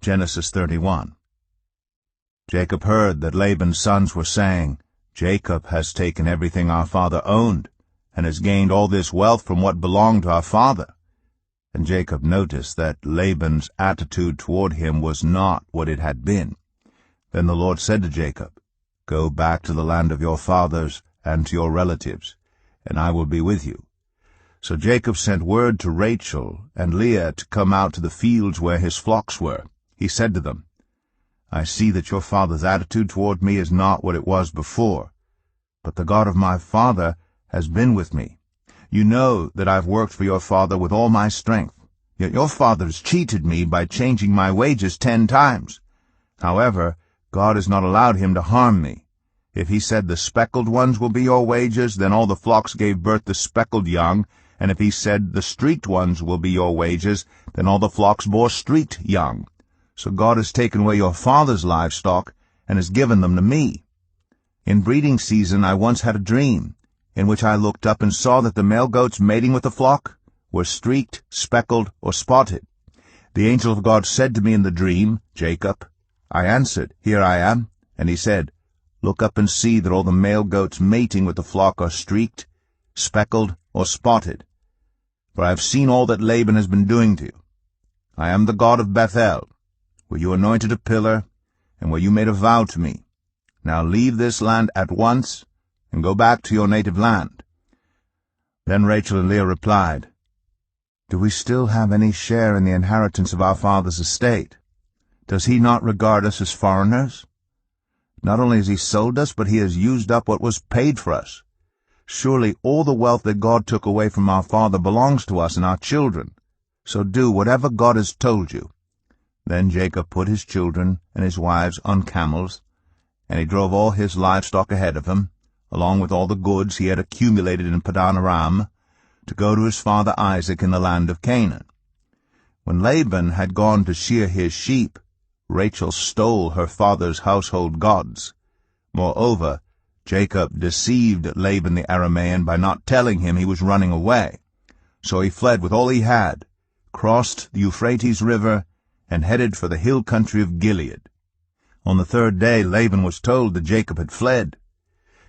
Genesis 31. Jacob heard that Laban's sons were saying, "Jacob has taken everything our father owned, and has gained all this wealth from what belonged to our father." And Jacob noticed that Laban's attitude toward him was not what it had been. Then the Lord said to Jacob, "Go back to the land of your fathers and to your relatives, and I will be with you." So Jacob sent word to Rachel and Leah to come out to the fields where his flocks were. He said to them, "I see that your father's attitude toward me is not what it was before, but the God of my father has been with me. You know that I've worked for your father with all my strength, yet your father's cheated me by changing my wages 10 times. However, God has not allowed him to harm me. If he said the speckled ones will be your wages, then all the flocks gave birth to speckled young, and if he said the streaked ones will be your wages, then all the flocks bore streaked young. So God has taken away your father's livestock and has given them to me. In breeding season I once had a dream, in which I looked up and saw that the male goats mating with the flock were streaked, speckled, or spotted. The angel of God said to me in the dream, 'Jacob.' I answered, 'Here I am.' And he said, 'Look up and see that all the male goats mating with the flock are streaked, speckled, or spotted. For I have seen all that Laban has been doing to you. I am the God of Bethel, where you anointed a pillar, and where you made a vow to me. Now leave this land at once, and go back to your native land.' Then Rachel and Leah replied, 'Do we still have any share in the inheritance of our father's estate? Does he not regard us as foreigners? Not only has he sold us, but he has used up what was paid for us. Surely all the wealth that God took away from our father belongs to us and our children. So do whatever God has told you.' Then Jacob put his children and his wives on camels, and he drove all his livestock ahead of him, along with all the goods he had accumulated in Padan Aram, to go to his father Isaac in the land of Canaan. When Laban had gone to shear his sheep, Rachel stole her father's household gods. Moreover, Jacob deceived Laban the Aramean by not telling him he was running away. So he fled with all he had, crossed the Euphrates River, and headed for the hill country of Gilead. On the 3rd day Laban was told that Jacob had fled.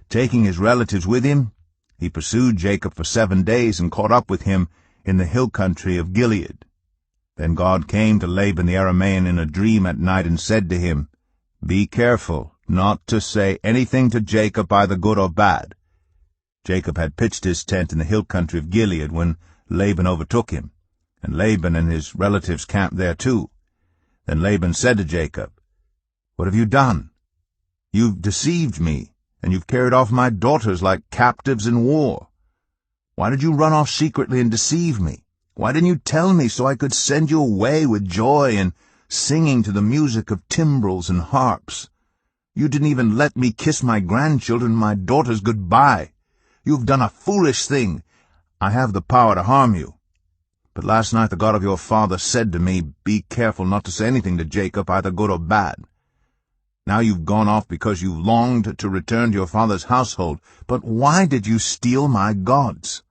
Taking his relatives with him, he pursued Jacob for 7 days and caught up with him in the hill country of Gilead. Then God came to Laban the Aramean in a dream at night and said to him, "Be careful not to say anything to Jacob, either good or bad." Jacob had pitched his tent in the hill country of Gilead when Laban overtook him, and Laban and his relatives camped there too. Then Laban said to Jacob, "What have you done? You've deceived me, and you've carried off my daughters like captives in war. Why did you run off secretly and deceive me? Why didn't you tell me so I could send you away with joy and singing to the music of timbrels and harps? You didn't even let me kiss my grandchildren and my daughters goodbye. You've done a foolish thing. I have the power to harm you. But last night the God of your father said to me, 'Be careful not to say anything to Jacob, either good or bad.' Now you've gone off because you longed to return to your father's household. But why did you steal my gods?"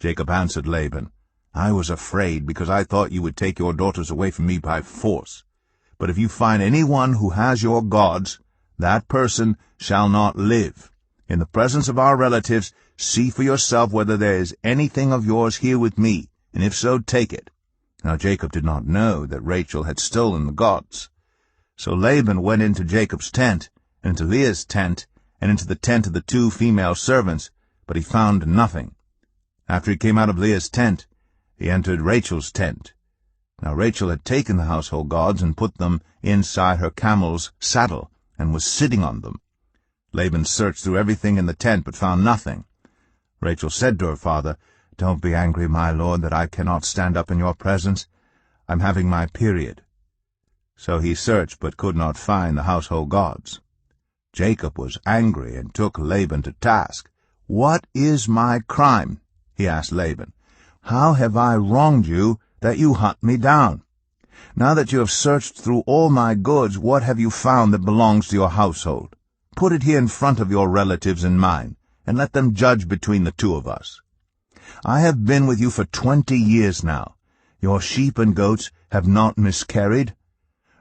Jacob answered Laban, "I was afraid because I thought you would take your daughters away from me by force. But if you find anyone who has your gods, that person shall not live. In the presence of our relatives, see for yourself whether there is anything of yours here with me, and if so, take it." Now Jacob did not know that Rachel had stolen the gods. So Laban went into Jacob's tent, and into Leah's tent, and into the tent of the 2 female servants, but he found nothing. After he came out of Leah's tent, he entered Rachel's tent. Now Rachel had taken the household gods and put them inside her camel's saddle, and was sitting on them. Laban searched through everything in the tent, but found nothing. Rachel said to her father, "Don't be angry, my lord, that I cannot stand up in your presence. I'm having my period." So he searched, but could not find the household gods. Jacob was angry and took Laban to task. "What is my crime?" he asked Laban. "How have I wronged you that you hunt me down? Now that you have searched through all my goods, what have you found that belongs to your household? Put it here in front of your relatives and mine, and let them judge between the 2 of us. I have been with you for 20 years now. Your sheep and goats have not miscarried.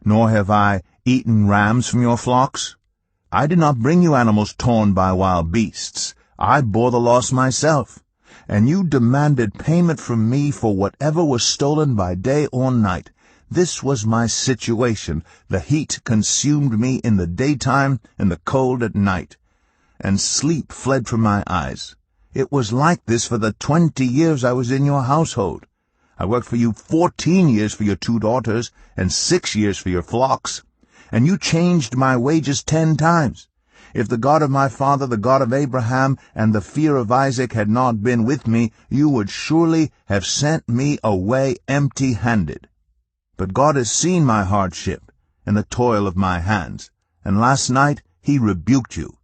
nor have I eaten rams from your flocks? I did not bring you animals torn by wild beasts. I bore the loss myself. And you demanded payment from me for whatever was stolen by day or night. This was my situation. The heat consumed me in the daytime and the cold at night, and sleep fled from my eyes. It was like this for the 20 years I was in your household. I worked for you 14 years for your 2 daughters, and 6 years for your flocks, and you changed my wages 10 times. If the God of my father, the God of Abraham, and the fear of Isaac had not been with me, you would surely have sent me away empty-handed. But God has seen my hardship and the toil of my hands, and last night he rebuked you."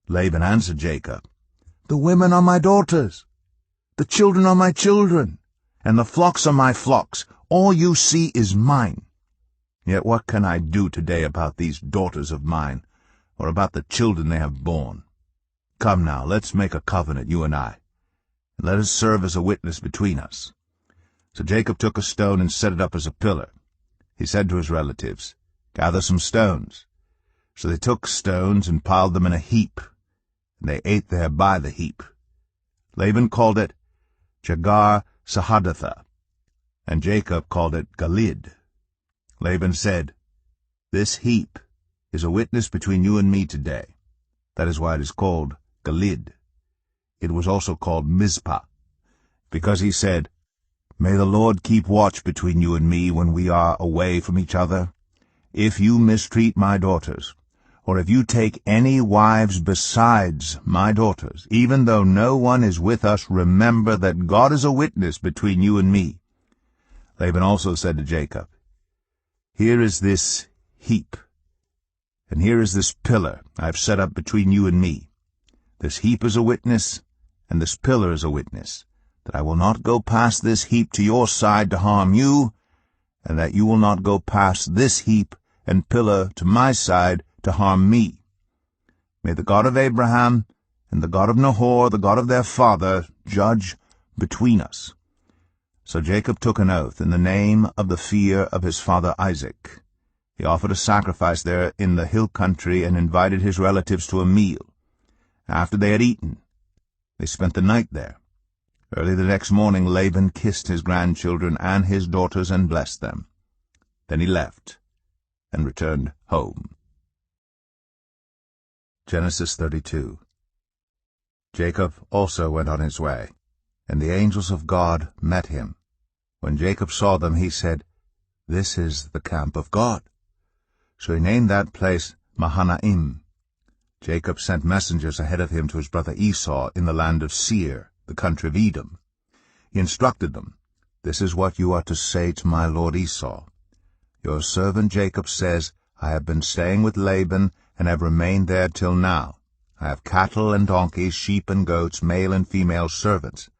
Laban answered Jacob, "The women are my daughters, the children are my children, and the flocks are my flocks. All you see is mine. Yet what can I do today about these daughters of mine, or about the children they have borne? Come now, let's make a covenant, you and I, and let us serve as a witness between us." So Jacob took a stone and set it up as a pillar. He said to his relatives, "Gather some stones." So they took stones and piled them in a heap, and they ate there by the heap. Laban called it Jegar-Sahadutha, and Jacob called it Gilead. Laban said, "This heap is a witness between you and me today." That is why it is called Gilead. It was also called Mizpah, because he said, "May the Lord keep watch between you and me when we are away from each other. If you mistreat my daughters, or if you take any wives besides my daughters, even though no one is with us, remember that God is a witness between you and me." Laban also said to Jacob, "Here is this heap, and here is this pillar I have set up between you and me. This heap is a witness, and this pillar is a witness, that I will not go past this heap to your side to harm you, and that you will not go past this heap and pillar to my side to harm me. May the God of Abraham and the God of Nahor, the God of their father, judge between us." So Jacob took an oath in the name of the fear of his father Isaac. He offered a sacrifice there in the hill country and invited his relatives to a meal. After they had eaten, they spent the night there. Early the next morning Laban kissed his grandchildren and his daughters and blessed them. Then he left and returned home. Genesis 32. Jacob also went on his way, and the angels of God met him. When Jacob saw them, he said, "This is the camp of God." So he named that place Mahanaim. Jacob sent messengers ahead of him to his brother Esau in the land of Seir, the country of Edom. He instructed them, "This is what you are to say to my lord Esau. Your servant Jacob says, I have been staying with Laban and have remained there till now. I have cattle and donkeys, sheep and goats, male and female servants.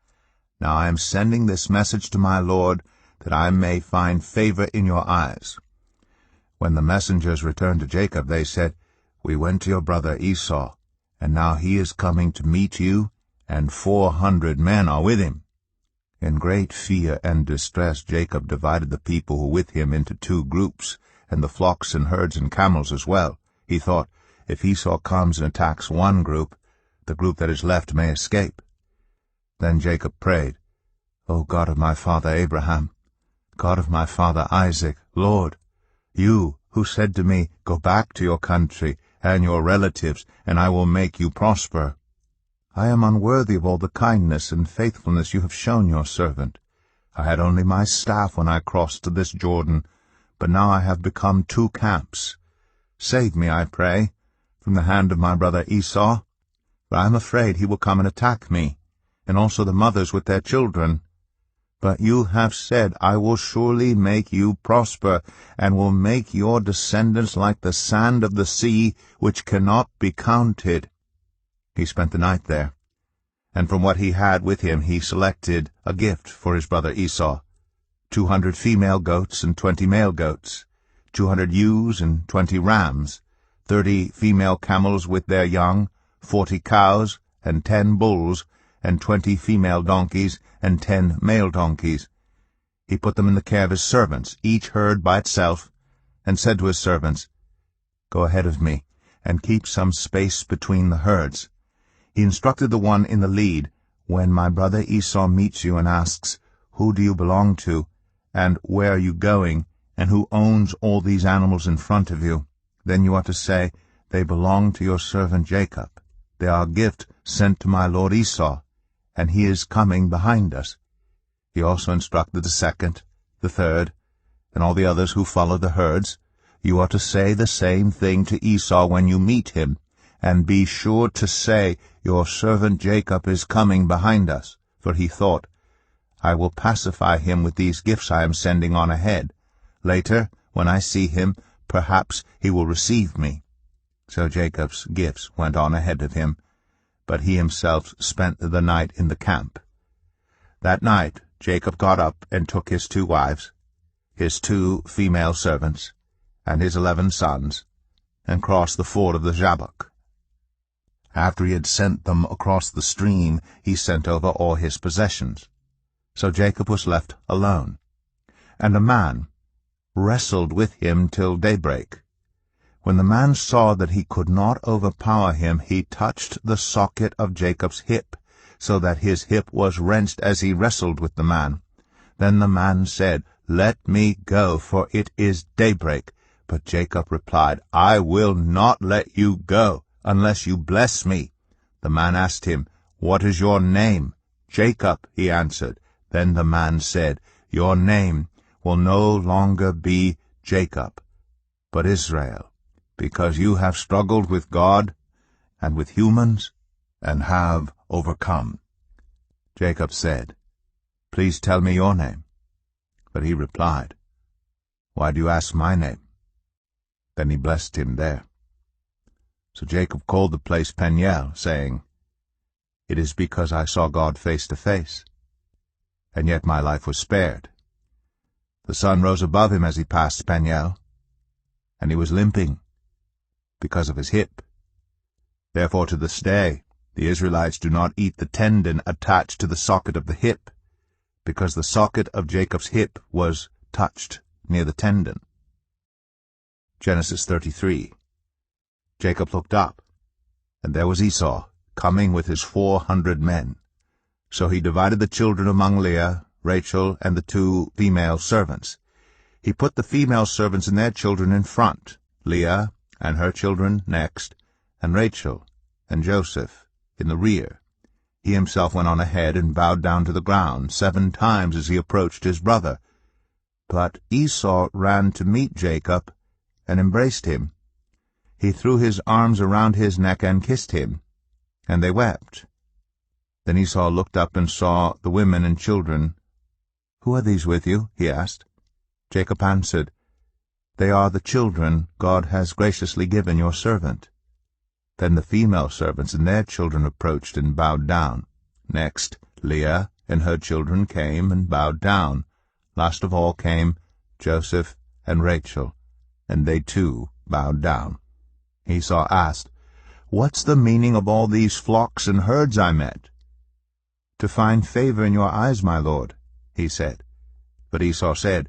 Now I am sending this message to my lord, that I may find favor in your eyes." When the messengers returned to Jacob, they said, "We went to your brother Esau, and now he is coming to meet you, and 400 men are with him." In great fear and distress Jacob divided the people who were with him into 2 groups, and the flocks and herds and camels as well. He thought, if Esau comes and attacks one group, the group that is left may escape. Then Jacob prayed, "O God of my father Abraham, God of my father Isaac, Lord, you who said to me, 'Go back to your country and your relatives, and I will make you prosper,' I am unworthy of all the kindness and faithfulness you have shown your servant. I had only my staff when I crossed to this Jordan, but now I have become 2 camps. Save me, I pray, from the hand of my brother Esau, for I am afraid he will come and attack me, and also the mothers with their children. But you have said, I will surely make you prosper, and will make your descendants like the sand of the sea, which cannot be counted." He spent the night there, and from what he had with him he selected a gift for his brother Esau, 200 female goats and 20 male goats, 200 ewes and 20 rams, 30 female camels with their young, 40 cows and 10 bulls, and 20 female donkeys and 10 male donkeys. He put them in the care of his servants, each herd by itself, and said to his servants, "Go ahead of me, and keep some space between the herds." He instructed the one in the lead, "When my brother Esau meets you and asks, 'Who do you belong to, and where are you going, and who owns all these animals in front of you?' then you are to say, 'They belong to your servant Jacob. They are a gift sent to my lord Esau, and he is coming behind us.'" He also instructed the second, the third, and all the others who followed the herds, "You are to say the same thing to Esau when you meet him, and be sure to say, 'Your servant Jacob is coming behind us.'" For he thought, "I will pacify him with these gifts I am sending on ahead. Later, when I see him, perhaps he will receive me." So Jacob's gifts went on ahead of him, but he himself spent the night in the camp. That night Jacob got up and took his 2 wives, his 2 female servants, and his 11 sons, and crossed the ford of the Jabbok. After he had sent them across the stream, he sent over all his possessions. So Jacob was left alone, and a man wrestled with him till daybreak. When the man saw that he could not overpower him, he touched the socket of Jacob's hip, so that his hip was wrenched as he wrestled with the man. Then the man said, "Let me go, for it is daybreak." But Jacob replied, "I will not let you go, unless you bless me." The man asked him, "What is your name?" "Jacob," he answered. Then the man said, "Your name will no longer be Jacob, but Israel, because you have struggled with God and with humans, and have overcome." Jacob said, "Please tell me your name." But he replied, "Why do you ask my name?" Then he blessed him there. So Jacob called the place Peniel, saying, "It is because I saw God face to face, and yet my life was spared." The sun rose above him as he passed Peniel, and he was limping because of his hip. Therefore to this day the Israelites do not eat the tendon attached to the socket of the hip, because the socket of Jacob's hip was touched near the tendon. Genesis 33. Jacob looked up, and there was Esau, coming with his 400 men. So he divided the children among Leah, Rachel, and the 2 female servants. He put the female servants and their children in front, Leah and her children next, and Rachel and Joseph in the rear. He himself went on ahead and bowed down to the ground 7 times as he approached his brother. But Esau ran to meet Jacob and embraced him. He threw his arms around his neck and kissed him, and they wept. Then Esau looked up and saw the women and children. "Who are these with you?" he asked. Jacob answered, "They are the children God has graciously given your servant." Then the female servants and their children approached and bowed down. Next, Leah and her children came and bowed down. Last of all came Joseph and Rachel, and they too bowed down. Esau asked, "What's the meaning of all these flocks and herds I met?" "To find favor in your eyes, my lord," he said. But Esau said,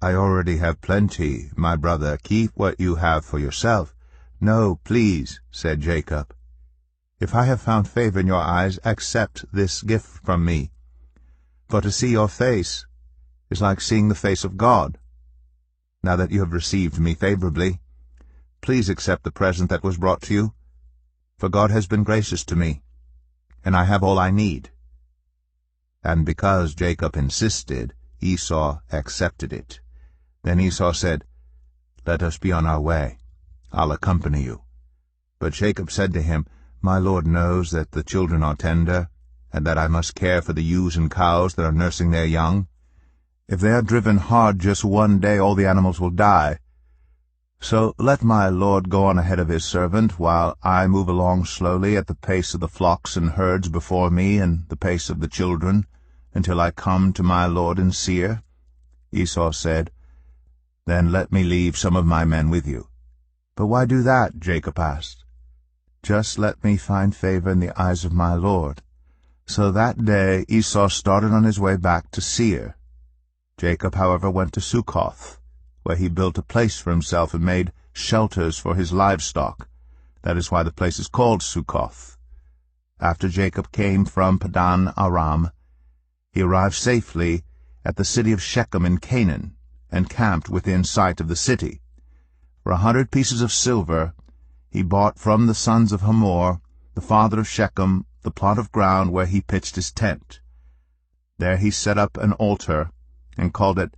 "I already have plenty, my brother. Keep what you have for yourself." "No, please," said Jacob. "If I have found favor in your eyes, accept this gift from me. For to see your face is like seeing the face of God. Now that you have received me favorably, please accept the present that was brought to you, for God has been gracious to me, and I have all I need." And because Jacob insisted, Esau accepted it. Then Esau said, "Let us be on our way. I'll accompany you." But Jacob said to him, "My lord knows that the children are tender, and that I must care for the ewes and cows that are nursing their young. If they are driven hard just one day, all the animals will die. So let my lord go on ahead of his servant, while I move along slowly at the pace of the flocks and herds before me and the pace of the children, until I come to my lord in Seir." Esau said, "Then let me leave some of my men with you." "But why do that?" Jacob asked. "Just let me find favor in the eyes of my lord." So that day Esau started on his way back to Seir. Jacob, however, went to Succoth, where he built a place for himself and made shelters for his livestock. That is why the place is called Succoth. After Jacob came from Padan Aram, he arrived safely at the city of Shechem in Canaan, and camped within sight of the city. For 100 pieces of silver he bought from the sons of Hamor, the father of Shechem, the plot of ground where he pitched his tent. There he set up an altar, and called it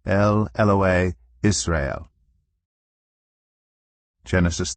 El Elohe Israel. Genesis